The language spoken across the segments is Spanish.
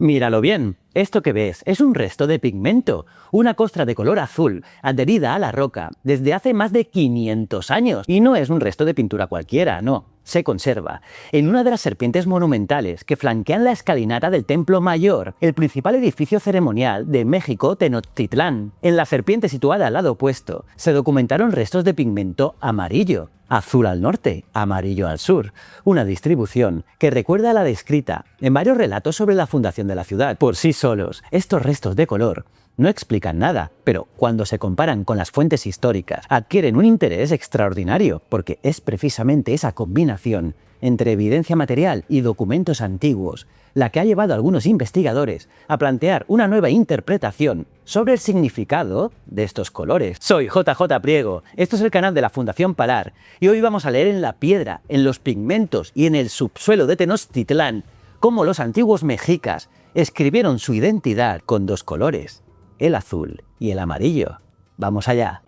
Míralo bien. Esto que ves es un resto de pigmento, una costra de color azul adherida a la roca desde hace más de 500 años. Y no es un resto de pintura cualquiera, no. Se conserva en una de las serpientes monumentales que flanquean la escalinata del Templo Mayor, el principal edificio ceremonial de México, Tenochtitlán. En la serpiente situada al lado opuesto se documentaron restos de pigmento amarillo, azul al norte, amarillo al sur, una distribución que recuerda a la descrita en varios relatos sobre la fundación de la ciudad. Por sí solos, estos restos de color no explican nada, pero cuando se comparan con las fuentes históricas, adquieren un interés extraordinario, porque es precisamente esa combinación entre evidencia material y documentos antiguos la que ha llevado a algunos investigadores a plantear una nueva interpretación sobre el significado de estos colores. Soy JJ Priego, esto es el canal de la Fundación Palar, y hoy vamos a leer en la piedra, en los pigmentos y en el subsuelo de Tenochtitlán cómo los antiguos mexicas escribieron su identidad con dos colores, el azul y el amarillo. ¡Vamos allá!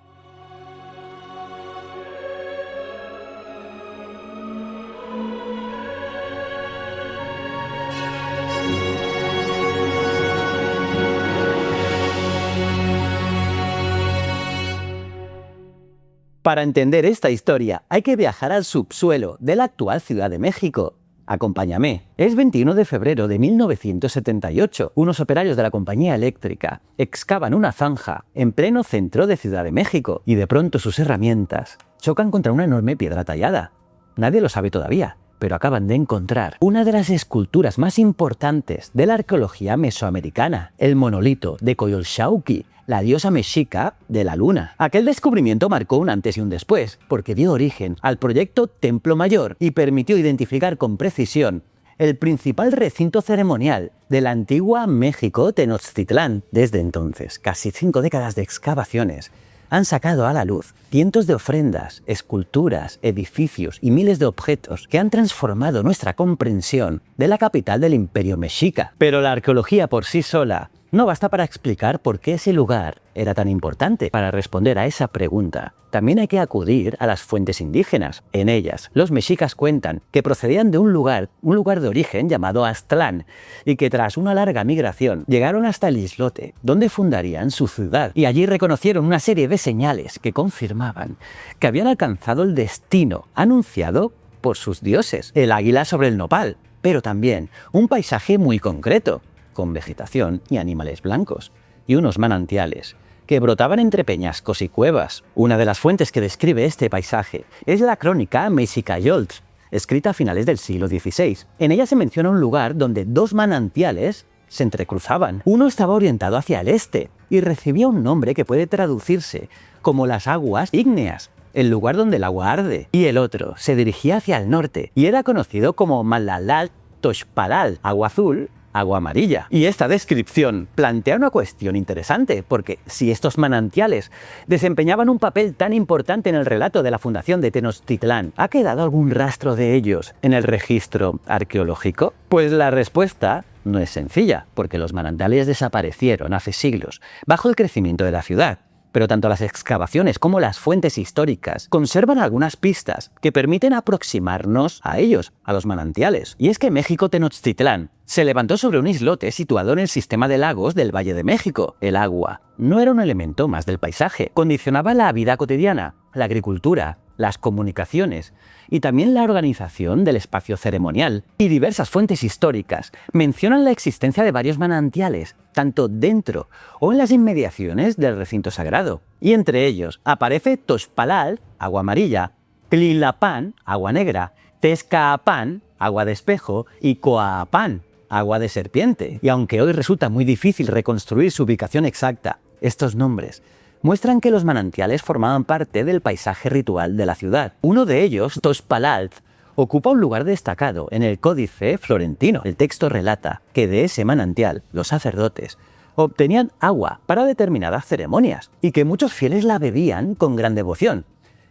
Para entender esta historia hay que viajar al subsuelo de la actual Ciudad de México. Acompáñame. Es 21 de febrero de 1978. Unos operarios de la compañía eléctrica excavan una zanja en pleno centro de Ciudad de México y de pronto sus herramientas chocan contra una enorme piedra tallada. Nadie lo sabe todavía, pero acaban de encontrar una de las esculturas más importantes de la arqueología mesoamericana, el monolito de Coyolxauhqui, la diosa mexica de la luna. Aquel descubrimiento marcó un antes y un después, porque dio origen al proyecto Templo Mayor y permitió identificar con precisión el principal recinto ceremonial de la antigua México, Tenochtitlán. Desde entonces, casi 5 décadas de excavaciones han sacado a la luz cientos de ofrendas, esculturas, edificios y miles de objetos que han transformado nuestra comprensión de la capital del Imperio Mexica. Pero la arqueología por sí sola no basta para explicar por qué ese lugar era tan importante. Para responder a esa pregunta, también hay que acudir a las fuentes indígenas. En ellas, los mexicas cuentan que procedían de un lugar de origen llamado Aztlán, y que tras una larga migración llegaron hasta el islote, donde fundarían su ciudad. Y allí reconocieron una serie de señales que confirmaban que habían alcanzado el destino anunciado por sus dioses, el águila sobre el nopal, pero también un paisaje muy concreto, con vegetación y animales blancos, y unos manantiales que brotaban entre peñascos y cuevas. Una de las fuentes que describe este paisaje es la crónica Mexicayoltl, escrita a finales del siglo XVI. En ella se menciona un lugar donde dos manantiales se entrecruzaban. Uno estaba orientado hacia el este y recibía un nombre que puede traducirse como las aguas ígneas, el lugar donde el agua arde, y el otro se dirigía hacia el norte y era conocido como Malalal-Toxpalal, agua azul, agua amarilla. Y esta descripción plantea una cuestión interesante, porque si estos manantiales desempeñaban un papel tan importante en el relato de la fundación de Tenochtitlán, ¿ha quedado algún rastro de ellos en el registro arqueológico? Pues la respuesta no es sencilla, porque los manantiales desaparecieron hace siglos bajo el crecimiento de la ciudad. Pero tanto las excavaciones como las fuentes históricas conservan algunas pistas que permiten aproximarnos a ellos, a los manantiales. Y es que México Tenochtitlán se levantó sobre un islote situado en el sistema de lagos del Valle de México. El agua no era un elemento más del paisaje, condicionaba la vida cotidiana, la agricultura, las comunicaciones y también la organización del espacio ceremonial. Y diversas fuentes históricas mencionan la existencia de varios manantiales, tanto dentro o en las inmediaciones del recinto sagrado. Y entre ellos aparece Toxpalal, agua amarilla, Tlilapan, agua negra, Tezcaapan, agua de espejo, y Coaapán, agua de serpiente. Y aunque hoy resulta muy difícil reconstruir su ubicación exacta, estos nombres muestran que los manantiales formaban parte del paisaje ritual de la ciudad. Uno de ellos, Toxpalal, ocupa un lugar destacado en el Códice Florentino. El texto relata que de ese manantial los sacerdotes obtenían agua para determinadas ceremonias y que muchos fieles la bebían con gran devoción,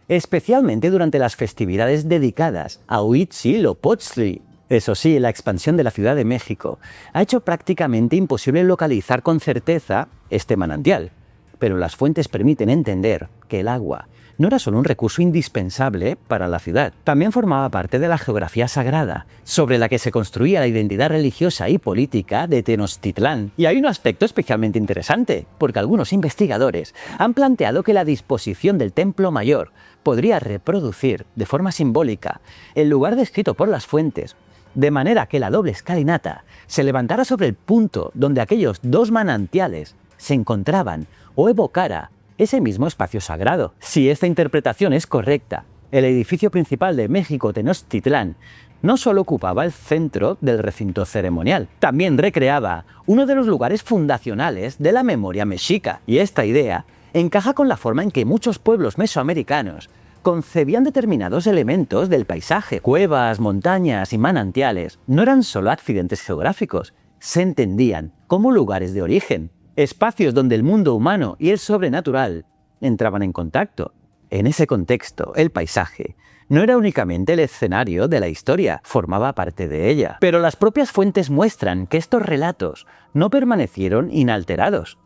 especialmente durante las festividades dedicadas a Huitzilopochtli. Eso sí, la expansión de la Ciudad de México ha hecho prácticamente imposible localizar con certeza este manantial, pero las fuentes permiten entender que el agua no era solo un recurso indispensable para la ciudad, también formaba parte de la geografía sagrada, sobre la que se construía la identidad religiosa y política de Tenochtitlán. Y hay un aspecto especialmente interesante, porque algunos investigadores han planteado que la disposición del Templo Mayor podría reproducir, de forma simbólica, el lugar descrito por las fuentes, de manera que la doble escalinata se levantara sobre el punto donde aquellos dos manantiales se encontraban o evocara ese mismo espacio sagrado. Si esta interpretación es correcta, el edificio principal de México Tenochtitlán no solo ocupaba el centro del recinto ceremonial, también recreaba uno de los lugares fundacionales de la memoria mexica. Y esta idea encaja con la forma en que muchos pueblos mesoamericanos concebían determinados elementos del paisaje. Cuevas, montañas y manantiales no eran solo accidentes geográficos, se entendían como lugares de origen, espacios donde el mundo humano y el sobrenatural entraban en contacto. En ese contexto, el paisaje no era únicamente el escenario de la historia, formaba parte de ella. Pero las propias fuentes muestran que estos relatos no permanecieron inalterados.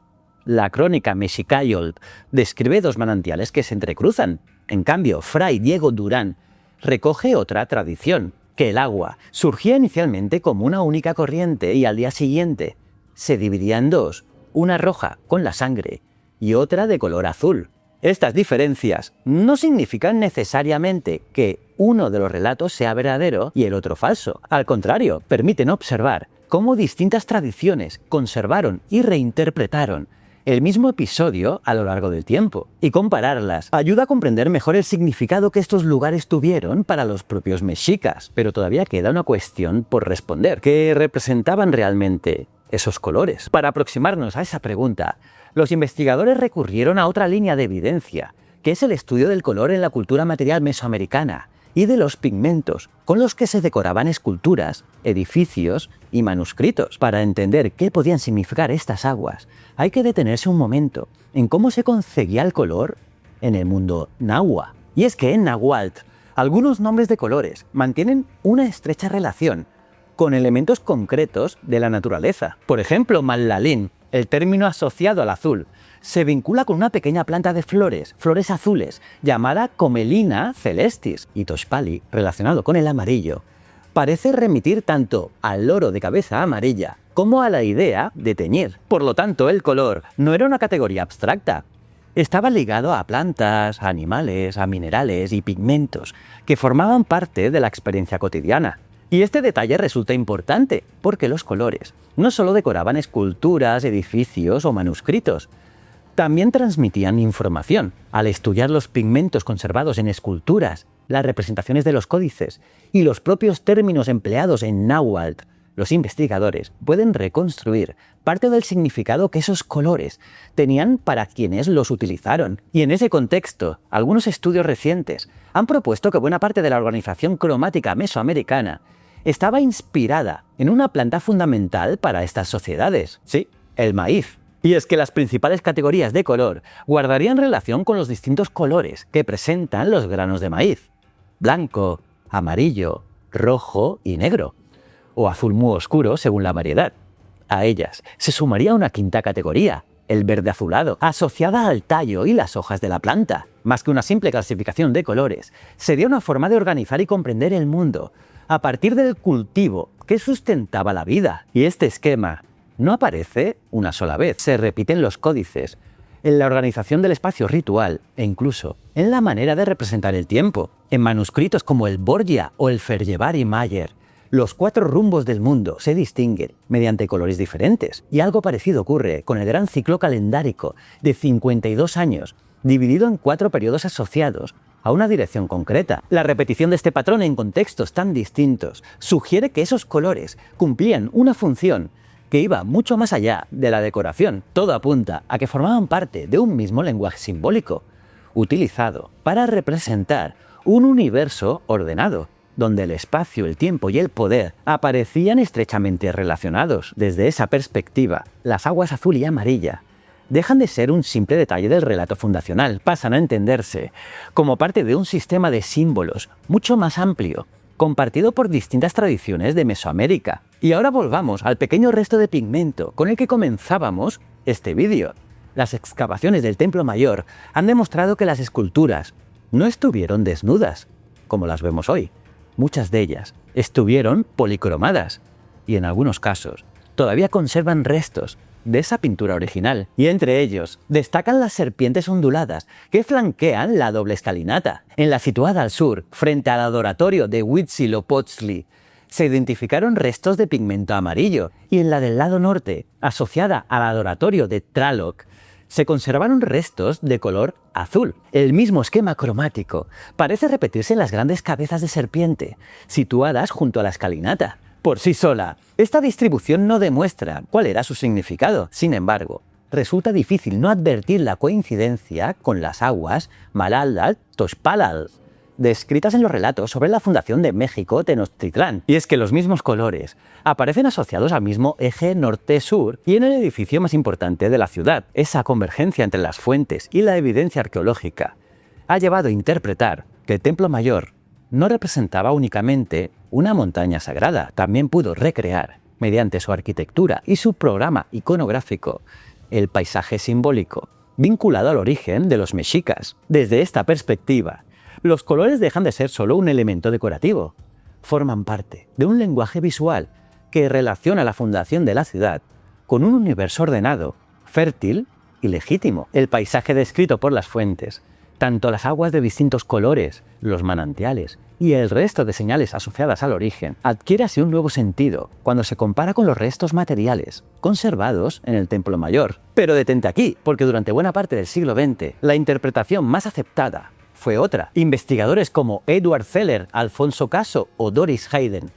La crónica Mexicayol describe dos manantiales que se entrecruzan. En cambio, Fray Diego Durán recoge otra tradición, que el agua surgía inicialmente como una única corriente y al día siguiente se dividía en dos, una roja con la sangre y otra de color azul. Estas diferencias no significan necesariamente que uno de los relatos sea verdadero y el otro falso. Al contrario, permiten observar cómo distintas tradiciones conservaron y reinterpretaron el mismo episodio a lo largo del tiempo, y compararlas ayuda a comprender mejor el significado que estos lugares tuvieron para los propios mexicas. Pero todavía queda una cuestión por responder. ¿Qué representaban realmente esos colores? Para aproximarnos a esa pregunta, los investigadores recurrieron a otra línea de evidencia, que es el estudio del color en la cultura material mesoamericana y de los pigmentos con los que se decoraban esculturas, edificios y manuscritos. Para entender qué podían significar estas aguas, hay que detenerse un momento en cómo se concebía el color en el mundo náhuatl. Y es que en náhuatl, algunos nombres de colores mantienen una estrecha relación con elementos concretos de la naturaleza. Por ejemplo, Mallalín, el término asociado al azul, se vincula con una pequeña planta de flores azules, llamada Comelina celestis, y Toxpali, relacionado con el amarillo, parece remitir tanto al oro de cabeza amarilla como a la idea de teñir. Por lo tanto, el color no era una categoría abstracta. Estaba ligado a plantas, a animales, a minerales y pigmentos que formaban parte de la experiencia cotidiana. Y este detalle resulta importante, porque los colores no solo decoraban esculturas, edificios o manuscritos, también transmitían información. Al estudiar los pigmentos conservados en esculturas, las representaciones de los códices y los propios términos empleados en náhuatl, los investigadores pueden reconstruir parte del significado que esos colores tenían para quienes los utilizaron. Y en ese contexto, algunos estudios recientes han propuesto que buena parte de la organización cromática mesoamericana estaba inspirada en una planta fundamental para estas sociedades. Sí, el maíz. Y es que las principales categorías de color guardarían relación con los distintos colores que presentan los granos de maíz: blanco, amarillo, rojo y negro, o azul muy oscuro según la variedad. A ellas se sumaría una quinta categoría, el verde azulado, asociada al tallo y las hojas de la planta. Más que una simple clasificación de colores, sería una forma de organizar y comprender el mundo a partir del cultivo que sustentaba la vida. Y este esquema no aparece una sola vez, se repiten los códices, en la organización del espacio ritual e incluso en la manera de representar el tiempo. En manuscritos como el Borgia o el Ferjevari Mayer, los 4 rumbos del mundo se distinguen mediante colores diferentes, y algo parecido ocurre con el gran ciclo calendárico de 52 años, dividido en 4 periodos asociados a una dirección concreta. La repetición de este patrón en contextos tan distintos sugiere que esos colores cumplían una función que iba mucho más allá de la decoración. Todo apunta a que formaban parte de un mismo lenguaje simbólico, utilizado para representar un universo ordenado, donde el espacio, el tiempo y el poder aparecían estrechamente relacionados. Desde esa perspectiva, las aguas azul y amarilla dejan de ser un simple detalle del relato fundacional, pasan a entenderse como parte de un sistema de símbolos mucho más amplio, compartido por distintas tradiciones de Mesoamérica. Y ahora volvamos al pequeño resto de pigmento con el que comenzábamos este vídeo. Las excavaciones del Templo Mayor han demostrado que las esculturas no estuvieron desnudas, como las vemos hoy. Muchas de ellas estuvieron policromadas y en algunos casos todavía conservan restos de esa pintura original. Y entre ellos destacan las serpientes onduladas que flanquean la doble escalinata. En la situada al sur, frente al adoratorio de Huitzilopochtli, se identificaron restos de pigmento amarillo, y en la del lado norte, asociada al adoratorio de Tlaloc, se conservaron restos de color azul. El mismo esquema cromático parece repetirse en las grandes cabezas de serpiente, situadas junto a la escalinata. Por sí sola, esta distribución no demuestra cuál era su significado. Sin embargo, resulta difícil no advertir la coincidencia con las aguas Malal-Toxpalal, descritas en los relatos sobre la fundación de México Tenochtitlán. Y es que los mismos colores aparecen asociados al mismo eje norte-sur y en el edificio más importante de la ciudad. Esa convergencia entre las fuentes y la evidencia arqueológica ha llevado a interpretar que el Templo Mayor no representaba únicamente una montaña sagrada, también pudo recrear, mediante su arquitectura y su programa iconográfico, el paisaje simbólico vinculado al origen de los mexicas. Desde esta perspectiva, los colores dejan de ser solo un elemento decorativo, forman parte de un lenguaje visual que relaciona la fundación de la ciudad con un universo ordenado, fértil y legítimo. El paisaje descrito por las fuentes, tanto las aguas de distintos colores, los manantiales y el resto de señales asociadas al origen, adquiere así un nuevo sentido cuando se compara con los restos materiales conservados en el Templo Mayor. Pero detente aquí, porque durante buena parte del siglo XX, la interpretación más aceptada fue otra. Investigadores como Edward Feller, Alfonso Caso o Doris Hayden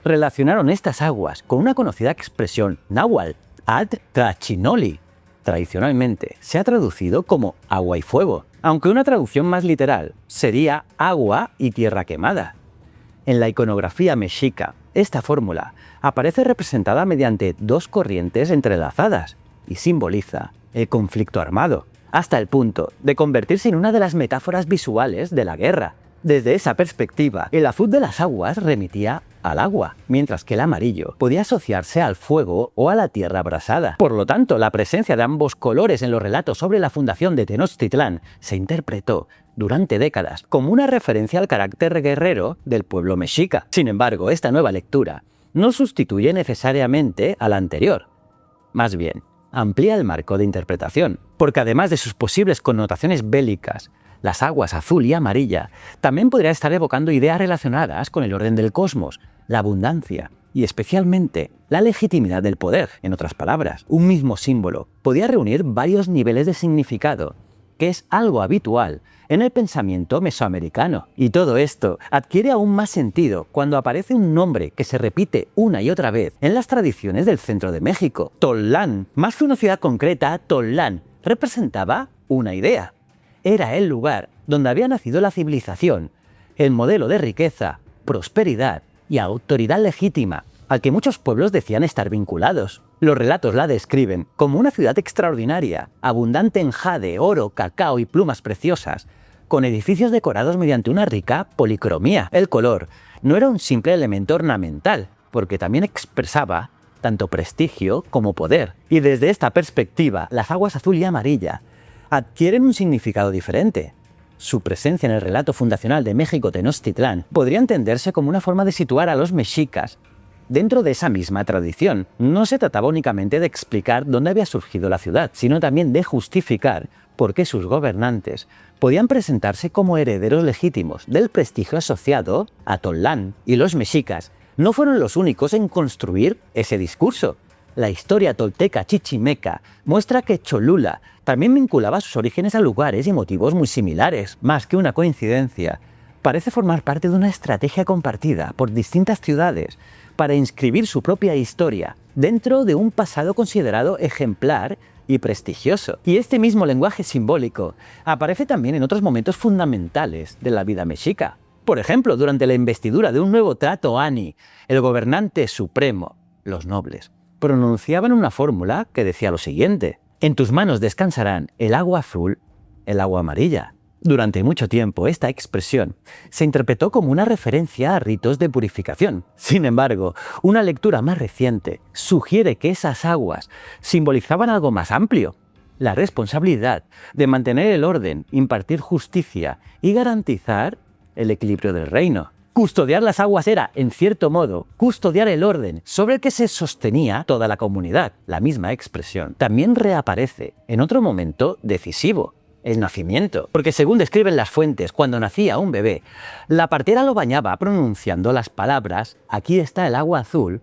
relacionaron estas aguas con una conocida expresión náhuatl, Atlachinoli. Tradicionalmente se ha traducido como agua y fuego, aunque una traducción más literal sería agua y tierra quemada. En la iconografía mexica, esta fórmula aparece representada mediante dos corrientes entrelazadas y simboliza el conflicto armado, hasta el punto de convertirse en una de las metáforas visuales de la guerra. Desde esa perspectiva, el azul de las aguas remitía al agua, mientras que el amarillo podía asociarse al fuego o a la tierra abrasada. Por lo tanto, la presencia de ambos colores en los relatos sobre la fundación de Tenochtitlán se interpretó durante décadas como una referencia al carácter guerrero del pueblo mexica. Sin embargo, esta nueva lectura no sustituye necesariamente a la anterior. Más bien, amplía el marco de interpretación, porque además de sus posibles connotaciones bélicas, las aguas azul y amarilla también podrían estar evocando ideas relacionadas con el orden del cosmos, la abundancia y especialmente la legitimidad del poder. En otras palabras, un mismo símbolo podía reunir varios niveles de significado, que es algo habitual en el pensamiento mesoamericano. Y todo esto adquiere aún más sentido cuando aparece un nombre que se repite una y otra vez en las tradiciones del centro de México. Tollan. Más que una ciudad concreta, Tollan representaba una idea. Era el lugar donde había nacido la civilización, el modelo de riqueza, prosperidad y autoridad legítima al que muchos pueblos decían estar vinculados. Los relatos la describen como una ciudad extraordinaria, abundante en jade, oro, cacao y plumas preciosas, con edificios decorados mediante una rica policromía. El color no era un simple elemento ornamental, porque también expresaba tanto prestigio como poder. Y desde esta perspectiva, las aguas azul y amarilla adquieren un significado diferente. Su presencia en el relato fundacional de México Tenochtitlán podría entenderse como una forma de situar a los mexicas dentro de esa misma tradición. No se trataba únicamente de explicar dónde había surgido la ciudad, sino también de justificar por qué sus gobernantes podían presentarse como herederos legítimos del prestigio asociado a Tollan. Y los mexicas no fueron los únicos en construir ese discurso. La historia tolteca chichimeca muestra que Cholula también vinculaba sus orígenes a lugares y motivos muy similares. Más que una coincidencia, parece formar parte de una estrategia compartida por distintas ciudades para inscribir su propia historia dentro de un pasado considerado ejemplar y prestigioso. Y este mismo lenguaje simbólico aparece también en otros momentos fundamentales de la vida mexica. Por ejemplo, durante la investidura de un nuevo Tlatoani, el gobernante supremo, los nobles, pronunciaban una fórmula que decía lo siguiente: en tus manos descansarán el agua azul, el agua amarilla. Durante mucho tiempo esta expresión se interpretó como una referencia a ritos de purificación. Sin embargo, una lectura más reciente sugiere que esas aguas simbolizaban algo más amplio. la responsabilidad de mantener el orden, impartir justicia y garantizar el equilibrio del reino. Custodiar las aguas era, en cierto modo, custodiar el orden sobre el que se sostenía toda la comunidad. La misma expresión también reaparece en otro momento decisivo, el nacimiento. Porque según describen las fuentes, cuando nacía un bebé, la partera lo bañaba pronunciando las palabras «aquí está el agua azul»,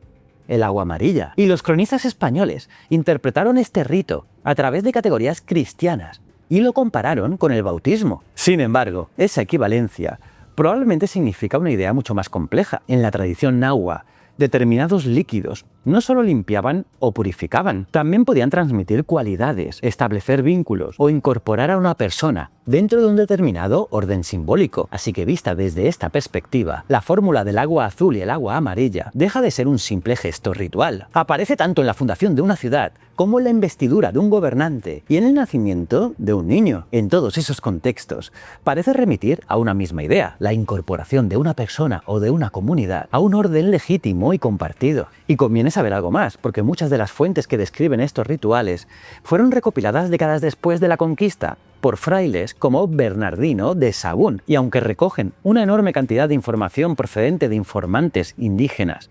el agua amarilla. Y los cronistas españoles interpretaron este rito a través de categorías cristianas y lo compararon con el bautismo. Sin embargo, esa equivalencia probablemente significa una idea mucho más compleja. En la tradición nahua, determinados líquidos no solo limpiaban o purificaban, también podían transmitir cualidades, establecer vínculos o incorporar a una persona dentro de un determinado orden simbólico. Así que vista desde esta perspectiva, la fórmula del agua azul y el agua amarilla deja de ser un simple gesto ritual. Aparece tanto en la fundación de una ciudad como en la investidura de un gobernante y en el nacimiento de un niño. En todos esos contextos, parece remitir a una misma idea, la incorporación de una persona o de una comunidad a un orden legítimo y compartido. Y conviene saber algo más, porque muchas de las fuentes que describen estos rituales fueron recopiladas décadas después de la conquista por frailes como Bernardino de Sahagún, y aunque recogen una enorme cantidad de información procedente de informantes indígenas,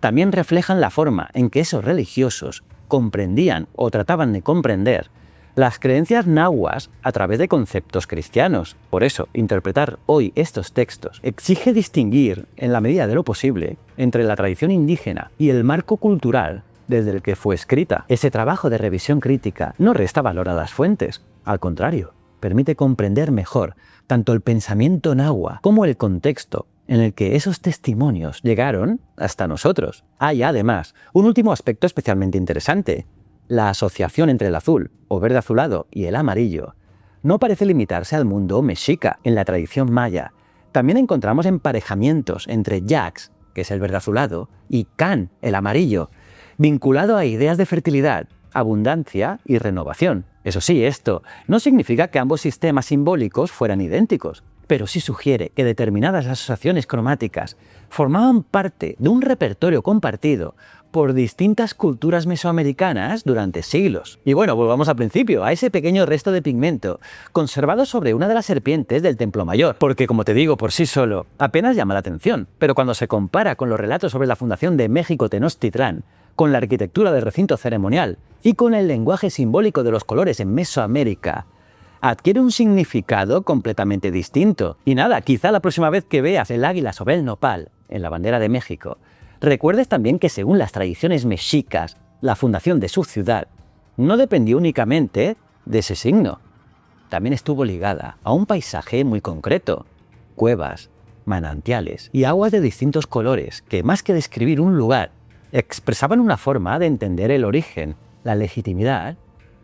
también reflejan la forma en que esos religiosos comprendían o trataban de comprender las creencias nahuas a través de conceptos cristianos. Por eso, interpretar hoy estos textos exige distinguir, en la medida de lo posible, entre la tradición indígena y el marco cultural desde el que fue escrita. Ese trabajo de revisión crítica no resta valor a las fuentes, al contrario, permite comprender mejor tanto el pensamiento nahua como el contexto en el que esos testimonios llegaron hasta nosotros. Hay además un último aspecto especialmente interesante. La asociación entre el azul o verde azulado y el amarillo no parece limitarse al mundo mexica. En la tradición maya también encontramos emparejamientos entre Yax, que es el verde azulado, y Can, el amarillo, vinculado a ideas de fertilidad, abundancia y renovación. Eso sí, esto no significa que ambos sistemas simbólicos fueran idénticos, pero sí sugiere que determinadas asociaciones cromáticas formaban parte de un repertorio compartido por distintas culturas mesoamericanas durante siglos. Y bueno, volvamos al principio, a ese pequeño resto de pigmento conservado sobre una de las serpientes del Templo Mayor, porque como te digo, por sí solo apenas llama la atención, pero cuando se compara con los relatos sobre la fundación de México Tenochtitlán, con la arquitectura del recinto ceremonial y con el lenguaje simbólico de los colores en Mesoamérica, adquiere un significado completamente distinto. Y nada, quizá la próxima vez que veas el águila sobre el nopal en la bandera de México, recuerdes también que según las tradiciones mexicas, la fundación de su ciudad no dependió únicamente de ese signo. También estuvo ligada a un paisaje muy concreto, cuevas, manantiales y aguas de distintos colores que, más que describir un lugar, expresaban una forma de entender el origen, la legitimidad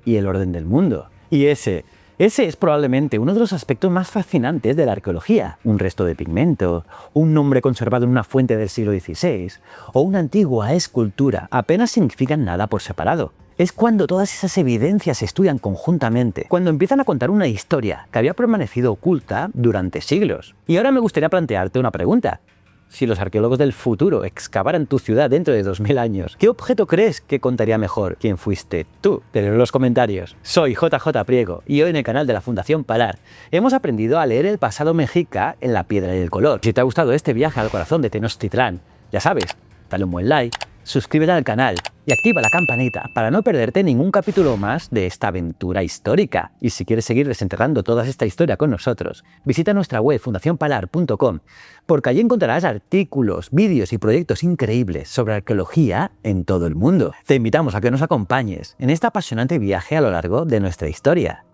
y el orden del mundo. Y ese es probablemente uno de los aspectos más fascinantes de la arqueología. Un resto de pigmento, un nombre conservado en una fuente del siglo XVI o una antigua escultura apenas significan nada por separado. Es cuando todas esas evidencias se estudian conjuntamente, cuando empiezan a contar una historia que había permanecido oculta durante siglos. Y ahora me gustaría plantearte una pregunta. Si los arqueólogos del futuro excavaran tu ciudad dentro de 2000 años, ¿qué objeto crees que contaría mejor quién fuiste tú? Te leo en los comentarios. Soy JJ Priego y hoy en el canal de la Fundación Palar hemos aprendido a leer el pasado mexica en la piedra y el color. Si te ha gustado este viaje al corazón de Tenochtitlán, ya sabes, dale un buen like, suscríbete al canal y activa la campanita para no perderte ningún capítulo más de esta aventura histórica. Y si quieres seguir desenterrando toda esta historia con nosotros, visita nuestra web fundacionpalar.com, porque allí encontrarás artículos, vídeos y proyectos increíbles sobre arqueología en todo el mundo. Te invitamos a que nos acompañes en este apasionante viaje a lo largo de nuestra historia.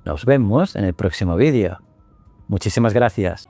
Nos vemos en el próximo vídeo. Muchísimas gracias.